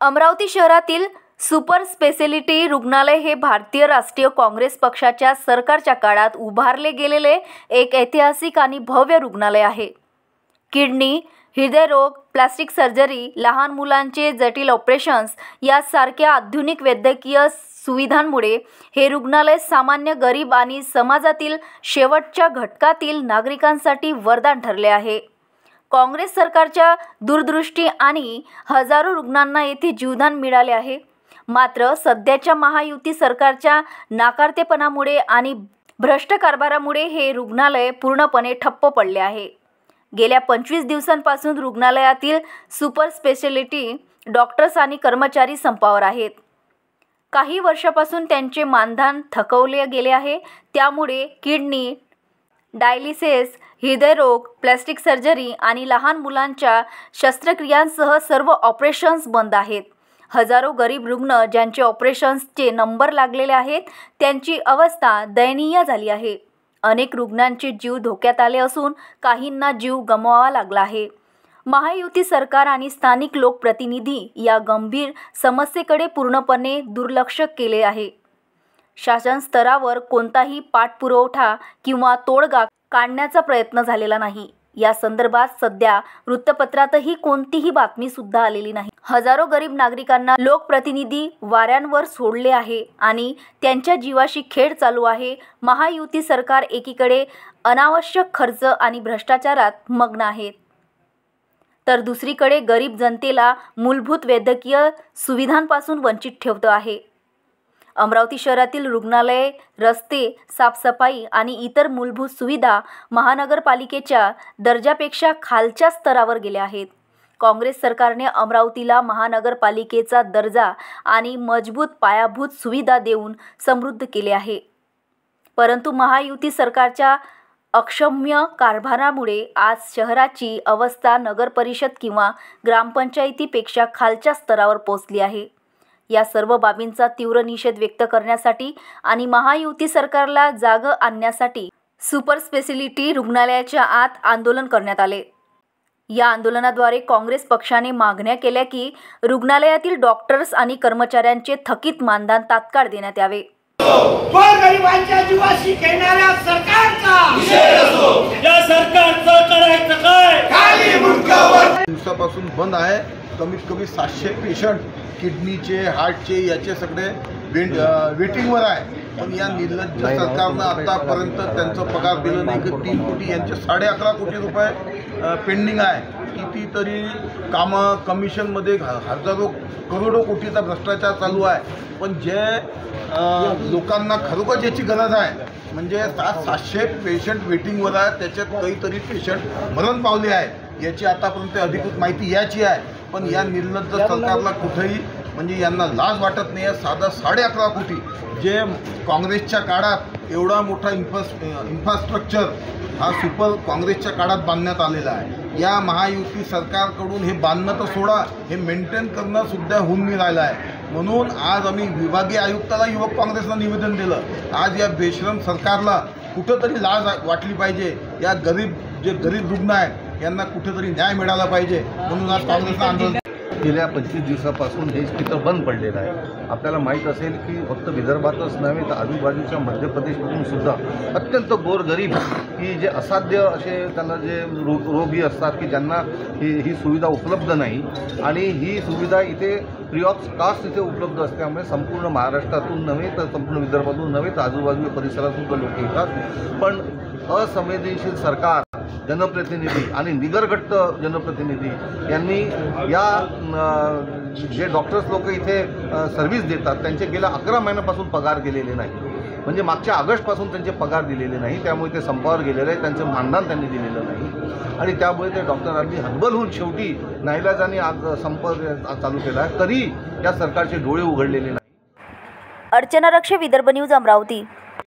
अमरावती शहरातील super speciality रुग्णालय हे भारतीय राष्ट्रीय काँग्रेस पक्षाच्या सरकारच्या काळात उभारले गेलेले एक ऐतिहासिक आणि भव्य रुग्णालय आहे। किडनी, हृदयरोग, प्लास्टिक सर्जरी, लहान मुलांचे जटिल ऑपरेशन्स यासारख्या आधुनिक वैद्यकीय सुविधांमुळे हे रुग्णालय सामान्य गरीब आणि समाजातील शेवटच्या घटकातील नागरिकांसाठी वरदान ठरले आहे। काँग्रेस सरकारच्या दूरदृष्टी आणि हजारो रुग्णांना येथे जीवदान मिळाले आहे। मात्र सध्याच्या महायुती सरकारच्या नाकारतेपणामुळे आणि भ्रष्ट कारभारामुळे हे रुग्णालय पूर्णपणे ठप्प पडले आहे। गेल्या 25 दिवसांपासून रुग्णालयातील सुपर स्पेशालिटी डॉक्टर्स आणि कर्मचारी संपावर आहेत। काही वर्षापासून त्यांचे मानधन थकवले गेले आहे। त्यामुळे किडनी, डायलिसिस, हृदयरोग, प्लास्टिक सर्जरी आणि लहान मुलांच्या शस्त्रक्रियांसह सर्व ऑपरेशन्स बंद आहेत। हजारो गरीब रुग्ण ज्यांचे ऑपरेशन्सचे नंबर लागलेले आहेत त्यांची अवस्था दयनीय झाली आहे। अनेक रुग्णांचे जीव धोक्यात आले असून काहींना जीव गमवावा लागला आहे। महायुती सरकार आणि स्थानिक लोकप्रतिनिधी या गंभीर समस्येकडे पूर्णपणे दुर्लक्ष केले आहे। शासन स्तरावर कोणताही पाठपुरावा किंवा तोडगा काढण्याचा प्रयत्न झालेला नाही। या संदर्भात सध्या वृत्तपत्रातही कोणतीही बातमी सुद्धा आलेली नाही। हजारो गरीब नागरिकांना लोकप्रतिनिधी वाऱ्यांवर सोडले आहे आणि त्यांच्या जीवाशी खेळ चालू आहे। महायुती सरकार एकीकडे अनावश्यक खर्च आणि भ्रष्टाचारात मग्न आहे, तर दुसरीकडे गरीब जनतेला मूलभूत वैद्यकीय सुविधांपासून वंचित ठेवत आहे। अमरावती शहरातील रुग्णालय, रस्ते, साफसफाई आणि इतर मूलभूत सुविधा महानगरपालिकेच्या दर्जापेक्षा खालच्या स्तरावर गेल्या आहेत। काँग्रेस सरकारने अमरावतीला महानगरपालिकेचा दर्जा आणि मजबूत पायाभूत सुविधा देऊन समृद्ध केले आहे। परंतु महायुती सरकारच्या अक्षम्य कारभारामुळे आज शहराची अवस्था नगरपरिषद किंवा ग्रामपंचायतीपेक्षा खालच्या स्तरावर पोहोचली आहे। या सर्व बाबींचा तीव्र निषेध व्यक्त करण्यासाठी आणि महायुती सरकारला जाग आणण्यासाठी सुपर स्पेशालिटी रुग्णालयाच्या आत आंदोलन करण्यात आले। या आंदोलनाद्वारे काँग्रेस पक्षाने मागण्या केल्या की रुग्णालयातील डॉक्टर्स आणि कर्मचाऱ्यांचे थकीत मानधन तात्काळ देण्यात यावे। गोरगरिबांच्या जीवाशी खेळणाऱ्या सरकारचा या सरकारचं करायचं काय? खाली मुंडकावर दिवसापासून बंद आहे। कमीत कमी 700 पेशंट किडनीचे, हार्टचे याचे सगळे वेटिंगवर आहे। पण या निर्लज्ज सरकारनं आतापर्यंत त्यांचा पगार दिला नाही की 3 कोटी यांचे 11.5 कोटी रुपये पेंडिंग आहे। कितीतरी कामं कमिशनमध्ये हजारो करोडो कोटीचा भ्रष्टाचार चालू आहे। पण जे लोकांना खरोखर ज्याची गरज आहे म्हणजे 700 पेशंट वेटिंगवर आहे, त्याच्यात काहीतरी पेशंट मरण पावले आहेत याची आतापर्यंत अधिकृत माहिती याची आहे। पण या निर्लज्ज सरकारला कुठेही म्हणजे यांना लाज वाटत नाही आहे। साधा 11.5 कोटी जे काँग्रेसच्या काळात एवढा मोठा इन्फ्रास्ट्रक्चर हा सुपर काँग्रेसच्या काळात बांधण्यात आलेला आहे। या महायुती सरकारकडून हे बांधणं तर सोडा, हे मेंटेन करणं सुद्धा होऊन नाही राहिलं आहे। म्हणून आज आम्ही विभागीय आयुक्ताला युवक काँग्रेसनं निवेदन दिलं। आज या बेशरम सरकारला कुठंतरी लाज वाटली पाहिजे। या गरीब रुग्ण आहेत यांना कुठेतरी न्याय मिळाला पाहिजे, म्हणून आज काँग्रेसनं आंदोलन गेल्या 25 दिवसापासून हे चित्र बंद पडलेलं आहे। आपल्याला माहीत असेल की फक्त विदर्भातच नव्हे तर आजूबाजूच्या मध्य प्रदेशमधून सुद्धा अत्यंत गोरगरीब की जे असाध्य असे त्यांना जे रोगी असतात की ज्यांना ही सुविधा उपलब्ध नाही आणि ही सुविधा इथे फ्री ऑफ कॉस्ट इथे उपलब्ध असल्यामुळे संपूर्ण महाराष्ट्रातून नव्हे तर संपूर्ण विदर्भातून नव्हे तर आजूबाजूच्या परिसरातून तर लोक येतात। पण असंवेदनशील सरकार, जनप्रतिनिधी आणि निगरगट्ट जनप्रतिनिधी यांनी या जे डॉक्टर्स लोक इथे सर्व्हिस देतात त्यांचे गेल्या 11 महिन्यापासून पगार दिलेले नाही, म्हणजे मागच्या ऑगस्टपासून त्यांचे पगार दिलेले नाही। त्यामुळे ते संपावर गेलेले आहे, त्यांचं मानधन त्यांनी दिलेलं नाही आणि त्यामुळे ते डॉक्टरांनी हतबल होऊन शेवटी नाईलाजाने आज संप चालू केला आहे, तरी या सरकारचे डोळे उघडलेले नाही। अर्चना रक्षे, विदर्भ न्यूज, अमरावती।